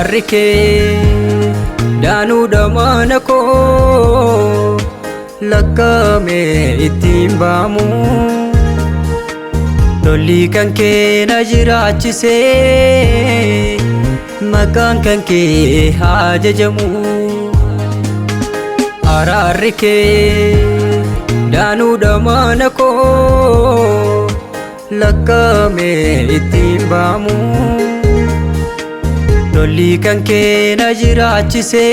Araarike daanu damanako lakame ittiin baamu lolli kan kee na jiraachise maqaan kan kee haa jajamu. Araarike daanu damanako lakame ittiin baamu lolli kan kee na jiraachise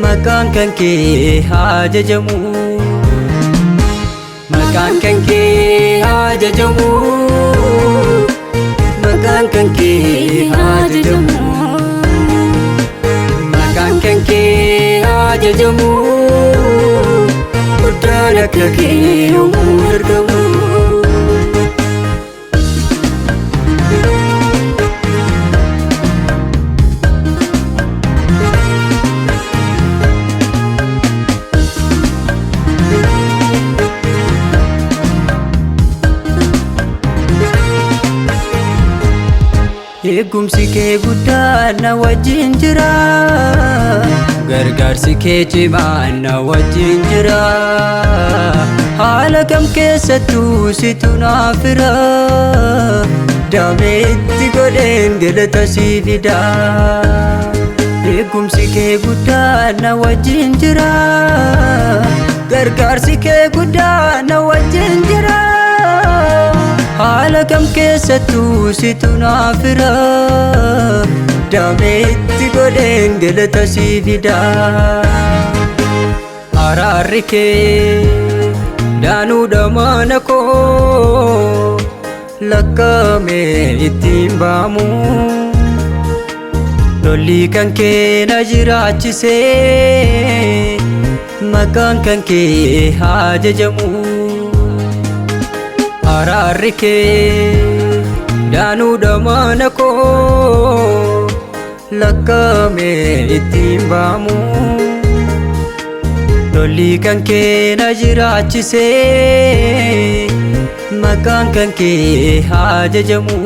maqaan kan kee haa jajamu. Maqaan kan kee haa jajamu. Maqaan kan kee haa jajamu. Maqaan kan kee haa jajamu. Guddaan akka kee yommuu argamu. Eegumsi kee guddaan na wajjin jira, gargaarsi kee cimaan na wajjin jira. Haala kam keessattuu situ naaf jira, damee itti godheen galata sii fida. Eegumsi kee guddaan na wajjin jira, gargaarsi kee guddaan na wajjin jira. Haala kam keessattuu situ naaf jira, damee itti godheen galata sii fida. Araarike daanu damanako lakame ittiin baamu lolli kan kee na jiraachise maqaan kan kee haa jajamu. Araarike daanu damanako lakame ittiin baamu lolli kan kee na jiraachise maqaan kan kee haa jajamu.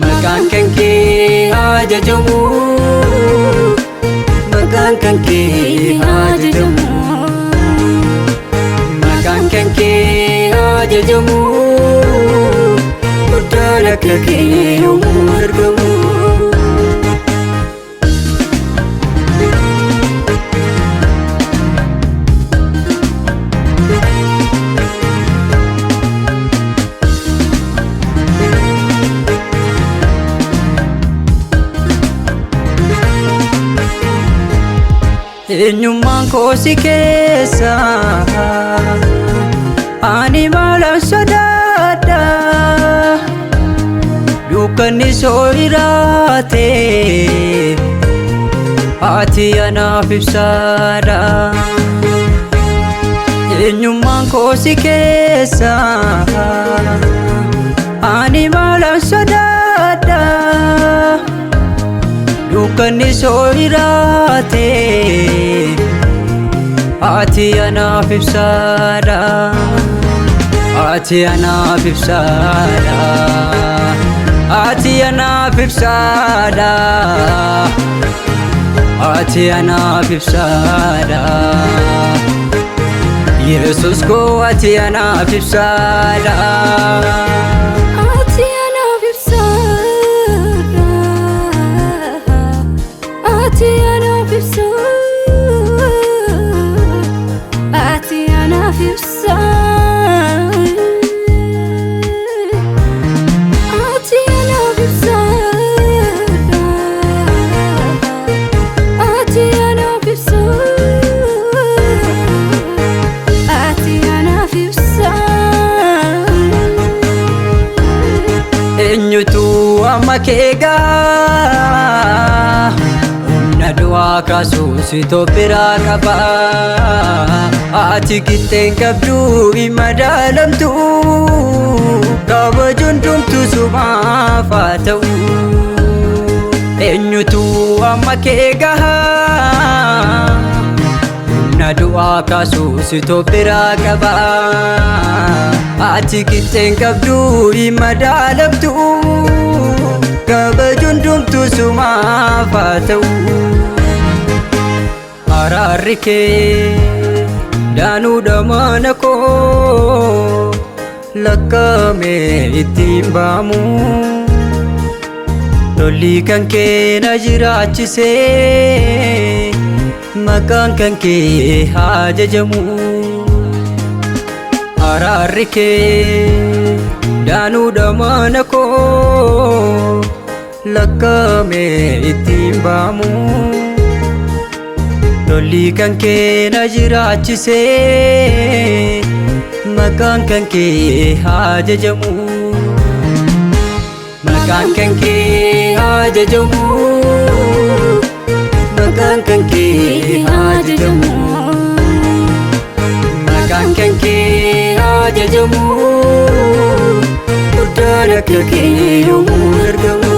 Maqaan kan kee haa jajamu. Maqaan kan kee haa jajamu. Maqaan kan kee haa jajamu. Guddaan akka kee yommuu argamu. Eenyummaan koo si keessa ani maalan sodaadha, dukkanni soo jiraate ati anaaf ibsaadha. Eenyummaan koo si keessa ani maalan sodaadha, dukkanni soo jiraate ati anaaf ibsaadha. Ati anaaf ibsaadha. Ati anaaf ibsaadha. Ati anaaf ibsaadha. Yesus koo ati anaaf ibsaadha. Ati anaaf ibsaadha. Ati anaaf ibsaadha. Ati anaaf ibsaadha. Ati anaaf ibsaadha. Ati anaaf ibsaadha. Ati anaaf ibsaadha. Eenyutu amma keegaa humna du'aa kaasuu si biraa qaba. Ati qixxeen qabdu hin madaalamtu, kabajuun dhumtu sumaaf haa ta'u. Eenyutu amma keegaa humna du'aa kaasuu si biraa qaba. Ati qixxeen qabdu hin madaalamtu, kabajuun dhumtu sumaaf haa ta'u. Araarri kee daanuudha mana koo lakkaa'amee ittiin baamu. Lolli kan kee na jiraachisee maqaan kan kee haa jajamu. Araarri kee daanuudha mana koo lakkaa'amee ittiin baamu. Lolli kan kee na jiraachisee maqaan kan kee haa jajamu. Maqaan kan kee haa jajamu. Maqaan kan kee haa jajamu. Maqaan kan kee haa jajamu. Guddaan akka kee yoomuu argamu.